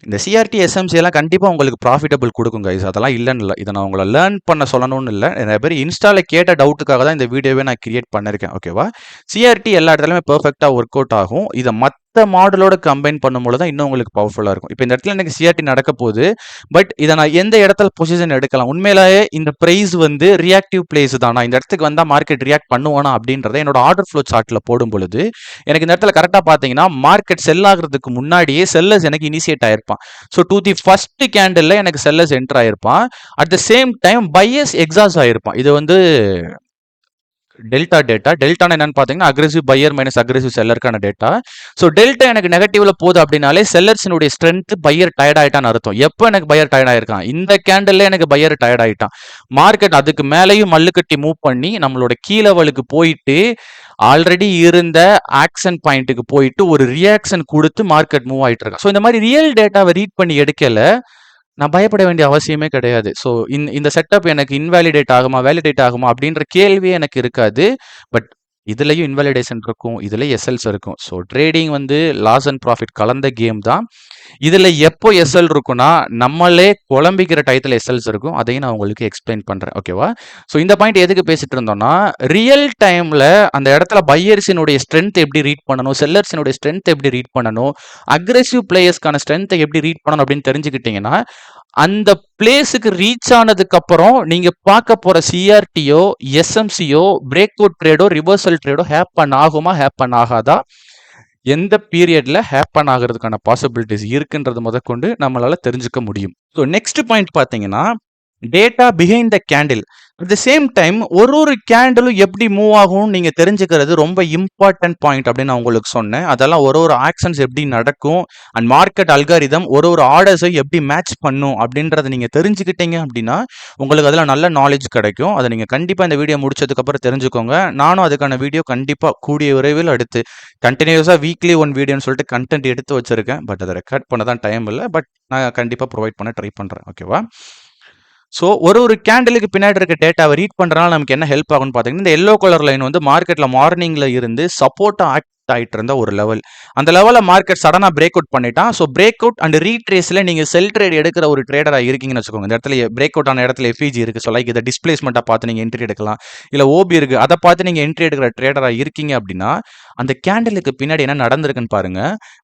இந்த சிஆர்டி எஸ்எம்சி எல்லாம் கண்டிப்பாக உங்களுக்கு ப்ராஃபிட்டபிள் கொடுக்கும் கைஸ், அதெல்லாம் இல்லைன்னு இல்லை. இதை நான் உங்களை லேர்ன் பண்ண சொல்லணும்னு இல்லை, நிறைய பேர் இன்ஸ்டாவில் கேட்ட டவுட்டுக்காக தான் இந்த வீடியோவே நான் கிரியேட் பண்ணியிருக்கேன். ஓகேவா? சிஆர்டி எல்லா இடத்துலையுமே பெர்ஃபெக்டாக ஒர்க் அவுட் ஆகும். இதை மற்ற மாடலோட கம்பைன் பண்ணும்போது தான் இன்னும் உங்களுக்கு பவர்ஃபுல்லாக இருக்கும். இப்போ இந்த இடத்துல எனக்கு சிஆர்டி நடக்க போகுது, பட் இதை நான் எந்த இடத்துல பொசிஷன் எடுக்கலாம், உண்மையிலேயே இந்த ப்ரைஸ் வந்து ரியாக்டிவ் பிளேஸ் தானா, இந்த இடத்துக்கு வந்தால் மார்க்கெட் ரியாக்ட் பண்ணுவானா அப்படின்றத என்னோட ஆர்டர் ஃப்ளோ சார்ட்டில் போடும் பொழுது எனக்கு இந்த இடத்துல கரெக்டாக பார்த்தீங்கன்னா மார்க்கெட் செல் ஆகிறதுக்கு முன்னாடியே செல்லர்ஸ் எனக்கு இனிஷியேட் ஆயிருப்பான். So to the first candle எனக்கு செல்லர்ஸ் என்டர் ஆயிருப்பான். At the same time buyers exhaust ஆயிருப்பான். இது வந்து டெல்டா என்னன்னு பார்த்தீங்கன்னா அக்ரெசிவ் பையர் மைனஸ் அக்ரெசிவ் செல்லருக்கான டேட்டா. ஸோ டெல்டா எனக்கு நெகட்டிவ்ல போகுது அப்படின்னாலே செல்லர்ஸினுடைய ஸ்ட்ரென்த் பையர் டயர்ட் ஆயிட்டான்னு அர்த்தம். எப்போ எனக்கு பையர் டயர்ட் ஆயிருக்கான், இந்த கேண்டில் எனக்கு பையர் டயர்ட் ஆயிட்டான். மார்க்கெட் அதுக்கு மேலேயும் மல்லுக்கட்டி மூவ் பண்ணி நம்மளோட கீ லெவலுக்கு போயிட்டு ஆல்ரெடி இருந்த ஆக்ஷன் பாயிண்ட்டுக்கு போயிட்டு ஒரு ரியாக்ஷன் கொடுத்து மார்க்கெட் மூவ் ஆயிட்டு இருக்கா. ஸோ இந்த மாதிரி ரியல் டேட்டாவை ரீட் பண்ணி எடுக்கல நான் பயப்பட வேண்டிய அவசியமே கிடையாது. ஸோ இந்த செட்டப் எனக்கு இன்வாலிடேட் ஆகுமா வேலிடேட் ஆகுமா அப்படின்ற கேள்வியே எனக்கு இருக்காது. பட் இதுலேயும் இன்வாலிடேஷன் இருக்கும், இதுலேயும் எஸ்எல்ஸ் இருக்கும். ஸோ ட்ரேடிங் வந்து லாஸ் அண்ட் ப்ராஃபிட் கலந்த கேம் தான். இதில் எப்போ எஸ்எல் இருக்குன்னா நம்மளே குழம்பிக்கிற டயத்தில் எஸ்எல்ஸ் இருக்கும். அதையும் நான் உங்களுக்கு எக்ஸ்பிளைன் பண்ணுறேன். ஓகேவா? ஸோ இந்த பாயிண்ட் எதுக்கு பேசிட்டு இருந்தோம்னா ரியல் டைமில் அந்த இடத்துல பையர்ஸினுடைய ஸ்ட்ரென்த் எப்படி ரீட் பண்ணணும், செல்லர்ஸினுடைய ஸ்ட்ரென்த் எப்படி ரீட் பண்ணணும், அக்ரெசிவ் பிளேயர்ஸ்க்கான ஸ்ட்ரென்த்தை எப்படி ரீட் பண்ணணும் அப்படின்னு தெரிஞ்சுக்கிட்டீங்கன்னா அந்த பிளேஸுக்கு ரீச் ஆனதுக்கு அப்புறம் நீங்க பார்க்க போற சிஆர்டியோ எஸ்எம்சியோ பிரேக் அவுட் ட்ரேடோ ரிவர்சல் ட்ரேடோ ஹேப்பன் ஆகுமா ஹேப்பன் ஆகாதா, எந்த பீரியட்ல ஹேப்பன் ஆகிறதுக்கான பாசிபிலிட்டிஸ் இருக்குன்றது முதற்கொண்டு நம்மளால தெரிஞ்சுக்க முடியும். ஸோ நெக்ஸ்ட் பாயிண்ட் பார்த்தீங்கன்னா data behind the candle. At the same time ஒரு கேண்டிலும் எப்படி மூவ் ஆகும் நீங்க தெரிஞ்சுக்கிறது ரொம்ப இம்பார்ட்டன்ட் பாயிண்ட் அப்படின்னு நான் உங்களுக்கு சொன்னேன். அதெல்லாம் ஒரு ஆக்ஷன்ஸ் எப்படி நடக்கும் அண்ட் மார்க்கெட் அல்காரிதம் ஒரு ஆர்டர்ஸை எப்படி மேட்ச் பண்ணும் அப்படின்றத நீங்க தெரிஞ்சுக்கிட்டீங்க அப்படின்னா உங்களுக்கு அதில் நல்ல நாலேஜ் கிடைக்கும். அதை நீங்க கண்டிப்பா இந்த வீடியோ முடிச்சதுக்கு அப்புறம் தெரிஞ்சுக்கோங்க. நானும் அதுக்கான வீடியோ கண்டிப்பா கூடிய விரைவில் அடுத்து கண்டினியூஸா வீக்லி 1 வீடியோன்னு சொல்லிட்டு கண்டென்ட் எடுத்து வச்சிருக்கேன். பட் அதை ரெக்கார்ட் பண்ண தான் டைம் இல்லை. பட் நான் கண்டிப்பா ப்ரொவைட் பண்ண ட்ரை பண்றேன். ஓகேவா? ஸோ ஒரு கேண்டிலுக்கு பின்னாடி இருக்க டேட்டாவை ரீட் பண்ணுறதுனால நமக்கு என்ன ஹெல்ப் ஆகும்னு பார்த்தீங்கன்னா இந்த எல்லோ கலர் லைன் வந்து மார்க்கெட்டில் மார்னிங்கில் இருந்து சப்போர்ட்டாக ஆக்ட் ஆகிட்டு இருந்த ஒரு லெவல், அந்த லெவலில் மார்க்கெட் சடனாக பிரேக் அவுட் பண்ணிட்டான். ஸோ பிரேக் அவுட் அண்ட் ரீட்ரேஸில் நீங்கள் செல் ட்ரேட் எடுக்கிற ஒரு ட்ரேடராக இருக்கீங்கன்னு வச்சுக்கோங்க. இந்த இடத்துல பிரேக் அவுட் ஆன இடத்துல எஃபிஜி இருக்குது. ஸோ லைக் இதை டிஸ்பிளேஸ்மெண்ட்டாக பார்த்து நீங்கள் என்ட்ரி எடுக்கலாம், இல்லை ஓபி இருக்குது அதை பார்த்து நீங்கள் என்ட்ரி எடுக்கிற ட்ரேடராக இருக்கீங்க அப்படின்னா அந்த கேண்டலுக்கு பின்னாடி என்ன நடந்திருக்குன்னு பாருங்க.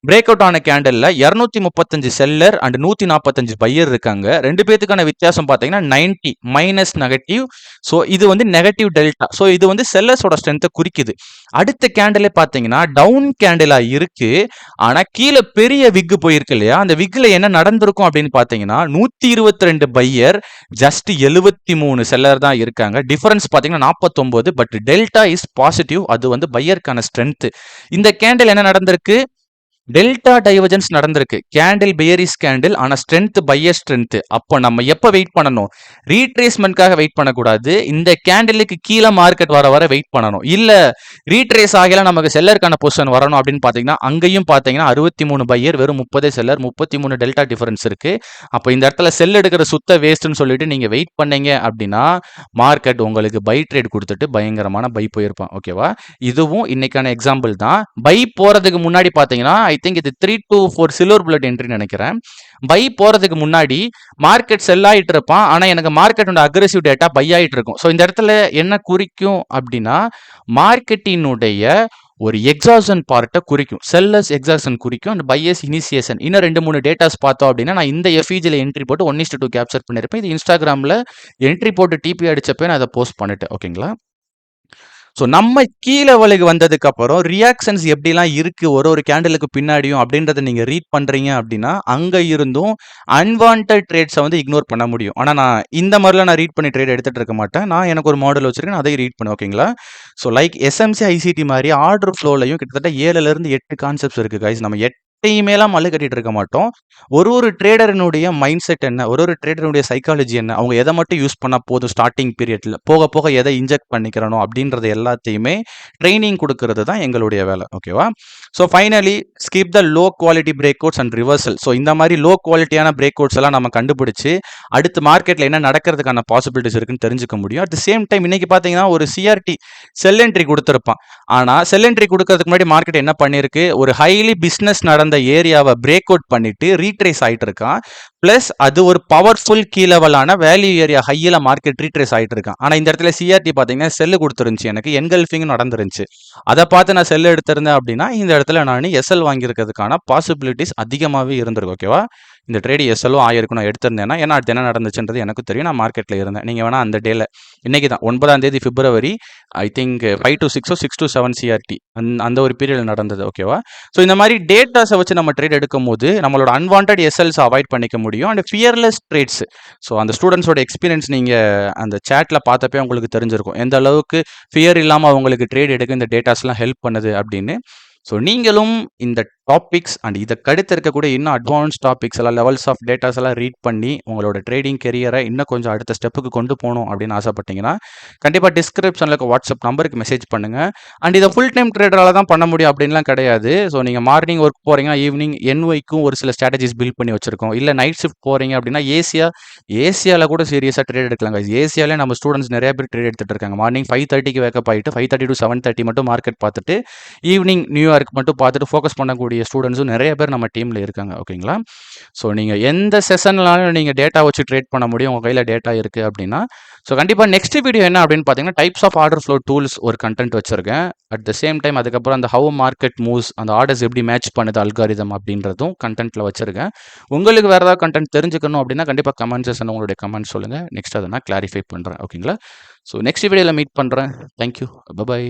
பிரேக் அவுட் ஆன கேண்டலில் 235 செல்லர் அண்ட் 145 பையர் இருக்காங்க. ரெண்டு பேத்துக்கான வித்தியாசம் பார்த்தீங்கன்னா 90 மைனஸ் நெகட்டிவ். ஸோ இது வந்து நெகட்டிவ் டெல்டா. ஸோ இது வந்து செல்லர்ஸோட ஸ்ட்ரென்த்தை குறிக்குது. அடுத்த கேண்டலே பார்த்தீங்கன்னா டவுன் கேண்டிலா இருக்கு. ஆனா கீழே பெரிய விக் போயிருக்கு இல்லையா, அந்த விக்ல என்ன நடந்திருக்கும் அப்படின்னு பாத்தீங்கன்னா 122 பையர், ஜஸ்ட் 73 செல்லர் தான் இருக்காங்க. டிஃபரன்ஸ் பாத்தீங்கன்னா 49. But delta is positive. அது வந்து பையருக்கான ஸ்ட்ரென்த். இந்த கேண்டில் என்ன நடந்திருக்கு, டெல்டா டைவர்ஜன்ஸ் நடந்திருக்கு. கேண்டில் பேரிஸ் கேண்டில், ஆனா ஸ்ட்ரென்த் பையர் ஸ்ட்ரென்த். அப்போ நம்ம எப்ப வெயிட் பண்ணணும், ரீட்ரேஸ்மெண்ட்காக வெயிட் பண்ணக்கூடாது. இந்த கேண்டிலுக்கு கீழே மார்க்கெட் வர வர வெயிட் பண்ணணும். இல்ல ரீட்ரேஸ் ஆகல நமக்கு செல்லருக்கான பொசிஷன் வரணும் அப்படின்னு பாத்தீங்கன்னா, அங்கேயும் பாத்தீங்கன்னா 63 பையர், வெறும் 30 செல்லர், 33 டெல்டா டிஃபரன்ஸ் இருக்கு. அப்போ இந்த இடத்துல செல் எடுக்கிற சுத்த வேஸ்ட்னு சொல்லிட்டு நீங்க வெயிட் பண்ணீங்க அப்படின்னா மார்க்கெட் உங்களுக்கு பை ட்ரேட் கொடுத்துட்டு பயங்கரமான பை போயிருப்பான். ஓகேவா, இதுவும் இன்னைக்கான எக்ஸாம்பிள் தான். பை போறதுக்கு முன்னாடி பாத்தீங்கன்னா ஐ திங்க் இது 3 to 4 சில்வர் புல்லட் என்ட்ரி நினைக்கிறேன். பை போறதுக்கு முன்னாடி மார்க்கெட் செல் ஆயிட்டு இருப்பான். ஆனா எனக்கு மார்க்கெட்டோட அக்ரெசிவ் டேட்டா பை ஆயிட்டு இருக்கும். ஸோ இந்த இடத்துல என்ன குறிக்கும் அப்படின்னா, மார்க்கெட்டினுடைய ஒரு எக்ஸாஷன் பார்ட்டை குறிக்கும். செல்லர்ஸ் எக்ஸாஷன் குறிக்கும் அண்ட் பையர்ஸ் இனிஷியேஷன். இன்னும் 2-3 டேட்டாஸ் பார்த்தோம் அப்படின்னா, நான் இந்த எஃப்இஜியில் என்ட்ரி போட்டு 1:2 கேப்சர் பண்ணியிருப்பேன். இது இன்ஸ்டாகிராமில் என்ட்ரி போட்டு டிபி அடிச்சப்போ நான் அதை போஸ்ட் பண்ணிட்டேன். ஓகேங்களா, ஸோ நம்ம கீழே வலைக்கு வந்ததுக்கு அப்புறம் ரியாக்ஷன்ஸ் எப்படிலாம் இருக்கு ஒரு ஒரு கேண்டிலுக்கு பின்னாடியும் அப்படின்றத நீங்க ரீட் பண்றீங்க அப்படின்னா, அங்க இருந்தும் அன்வான்ட் ட்ரேட்ஸை வந்து இக்னோர் பண்ண முடியும். ஆனா நான் இந்த மாதிரிலாம் நான் ரீட் பண்ணி ட்ரேட் எடுத்துட்டு இருக்க மாட்டேன். நான் எனக்கு ஒரு மாடல் வச்சிருக்கேன், அதை ரீட் பண்ணேன். ஓகேங்களா, ஸோ லைக் எஸ்எம்சி ஐசிடி மாதிரி ஆர்டர் ஃப்ளோலையும் கிட்டத்தட்ட 7லேருந்து 8 கான்செப்ட்ஸ் இருக்கு கைஸ். நம்ம எட்டையுமேலாம் மல்லு கட்டிட்டு இருக்க மாட்டோம். ஒரு ட்ரேடரினுடைய மைண்ட் செட் என்ன, ஒரு ட்ரேடருடைய சைக்காலஜி என்ன, அவங்க எதை மட்டும் யூஸ் பண்ணா போதும் ஸ்டார்டிங் பீரியட்ல, போக போக எதை இன்ஜெக்ட் பண்ணிக்கிறனோ அப்படின்றது எல்லாத்தையுமே ட்ரைனிங் கொடுக்கறது தான் எங்களுடைய வேலை. ஓகேவா, so finally skip the low quality break outs and reversal. So இந்த மாதிரி லோ குவாலிட்டியான பிரேக் அவுட்ஸ் எல்லாம் நம்ம கண்டுபிடிச்சு அடுத்து மார்க்கெட்ல என்ன நடக்கிறதுக்கான பாசிபிலிட்டிஸ் இருக்குன்னு தெரிஞ்சுக்க முடியும். அட் த சேம் டைம் இன்னைக்கு பார்த்தீங்கன்னா ஒரு சிஆர்டி செல் என்ட்ரி கொடுத்துருப்பான். ஆனால் செல் என்ட்ரி கொடுக்கறதுக்கு முன்னாடி மார்க்கெட் என்ன பண்ணியிருக்கு, ஒரு ஹைலி பிஸ்னஸ் நடந்த ஏரியாவை பிரேக் அவுட் பண்ணிட்டு ரீட்ரேஸ் ஆயிட்டு இருக்கான். பிளஸ் அது ஒரு பவர்ஃபுல் கீ லெவலான வேல்யூ ஏரியா ஹையில மார்க்கெட் ரீட்ரேஸ் ஆயிட்டு இருக்கான். ஆனா இந்த இடத்துல சிஆர்டி பாத்தீங்கன்னா செல்லு கொடுத்துருந்துச்சு, எனக்கு என்கல்ஃபிங் நடந்துருந்துச்சு. அதை பார்த்து நான் செல் எடுத்திருந்தேன் அப்படின்னா இந்த இடத்துல நான் எஸ்எல் வாங்கியிருக்கிறதுக்கான பாசிபிலிட்டிஸ் அதிகமாகவே இருந்திருக்கு. ஓகேவா, இந்த ட்ரேட் எஸ்எல்லும் ஆயிருக்கும் நான் எடுத்திருந்தேன்னா, ஏன்னா அடுத்து என்ன நடந்துச்சுன்றது எனக்கு தெரியும். நான் மார்க்கெட்டில் இருந்தேன். நீங்கள் வேணா அந்த டேல இன்னைக்கு தான் 9ஆம் தேதி பிப்ரவரி I think 5 to 6 6 to 7 CRT அந்த ஒரு பீரியட் நடந்தது. ஓகேவா, ஸோ இந்த மாதிரி டேட்டாஸை வச்சு நம்ம ட்ரேட் எடுக்கும் போது நம்மளோட அன்வான்ட் எஸ்எல்ஸ் அவாய்ட் பண்ணிக்க முடியும். அண்ட் ஃபியர்லெஸ் ட்ரேட்ஸ், ஸோ அந்த ஸ்டூடெண்ட்ஸோட எக்ஸ்பீரியன்ஸ் நீங்கள் அந்த சேட்ல பார்த்தப்பே உங்களுக்கு தெரிஞ்சிருக்கும் எந்த அளவுக்கு ஃபியர் இல்லாமல் அவங்களுக்கு ட்ரேட் எடுக்க இந்த டேட்டாஸ்லாம் ஹெல்ப் பண்ணுது அப்படின்னு. ஸோ நீங்களும் இந்த டாபிக்ஸ் அண்ட் இதை கடுத்து இருக்கக்கூடிய இன்னும் அட்வான்ஸ் டாபிக்ஸ் எல்லாம் லெவல்ஸ் ஆஃப் டேட்டாஸ் எல்லாம் ரீட் பண்ணி உங்களோட ட்ரேடிங் கெரியரை இன்னும் கொஞ்சம் அடுத்த ஸ்டெப்புக்கு கொண்டு போகணும் அப்படின்னு ஆசைப்பட்டீங்கன்னா கண்டிப்பாக டிஸ்கிரிப்ஷனில் வாட்ஸ்அப் நம்பருக்கு மெசேஜ் பண்ணுங்கள். அண்ட் இதை ஃபுல் டைம் ட்ரேடரால் தான் பண்ண முடியும் அப்படின்லாம் கிடையாது. ஸோ நீங்கள் மார்னிங் ஒர்க் போகிறீங்கன்னா ஈவினிங் என்ஒய்க்கும் ஒரு சில ஸ்ட்ராட்டஜிஸ் பில்ட் பண்ணி வச்சிருக்கோம். இல்லை நைட் ஷிஃப்ட் போகிறீங்க அப்படின்னா ஏசியாவில் கூட சீரியஸாக ட்ரேட் எடுக்கலாங்க. ஏசியாவிலே நம்ம ஸ்டூடெண்ட்ஸ் நிறைய பேர் ட்ரேட் எடுத்துகிட்டு இருக்காங்க. மார்னிங் 5:30க்கு வேக்கப் ஆகிட்டு 5:30 to 7:30 மட்டும் மார்க்கெட் பார்த்துட்டு ஈவினிங் நியூயார்க் மட்டும் பார்த்துட்டு ஃபோக்கஸ் பண்ணக்கூடிய ஸ்டூடெண்ட்ஸும் நிறைய பேர் நம்ம டீமில் இருக்காங்க. ஓகேங்களா, ஸோ நீங்கள் எந்த செஷன்லாலும் நீங்கள் டேட்டா வச்சு ட்ரேட் பண்ண முடியும், உங்கள் கையில் டேட்டா இருக்குது அப்படின்னா. ஸோ கண்டிப்பாக நெக்ஸ்ட் வீடியோ என்ன அப்படின்னு பார்த்தீங்கன்னா types of order flow tools ஒரு கண்டென்ட் வச்சிருக்கேன். அட் த சேம் டைம் அதுக்கப்புறம் அந்த ஹவு மார்க்கெட் மூவ்ஸ், அந்த ஆர்டர்ஸ் எப்படி மேட்ச் பண்ணுது அல்காரிதம் அப்படின்றதும் கண்டென்ட்டில் வச்சிருக்கேன். உங்களுக்கு வேறு ஏதாவது கண்டென்ட் தெரிஞ்சுக்கணும் அப்படின்னா கண்டிப்பாக கமெண்ட் செஷன் உங்களுடைய கமெண்ட் சொல்லுங்கள். நெக்ஸ்ட் அதை நான் கிளாரிஃபை பண்ணுறேன். ஓகேங்களா, ஸோ நெக்ஸ்ட் வீடியோவில் மீட் பண்ணுறேன். Thank you, by.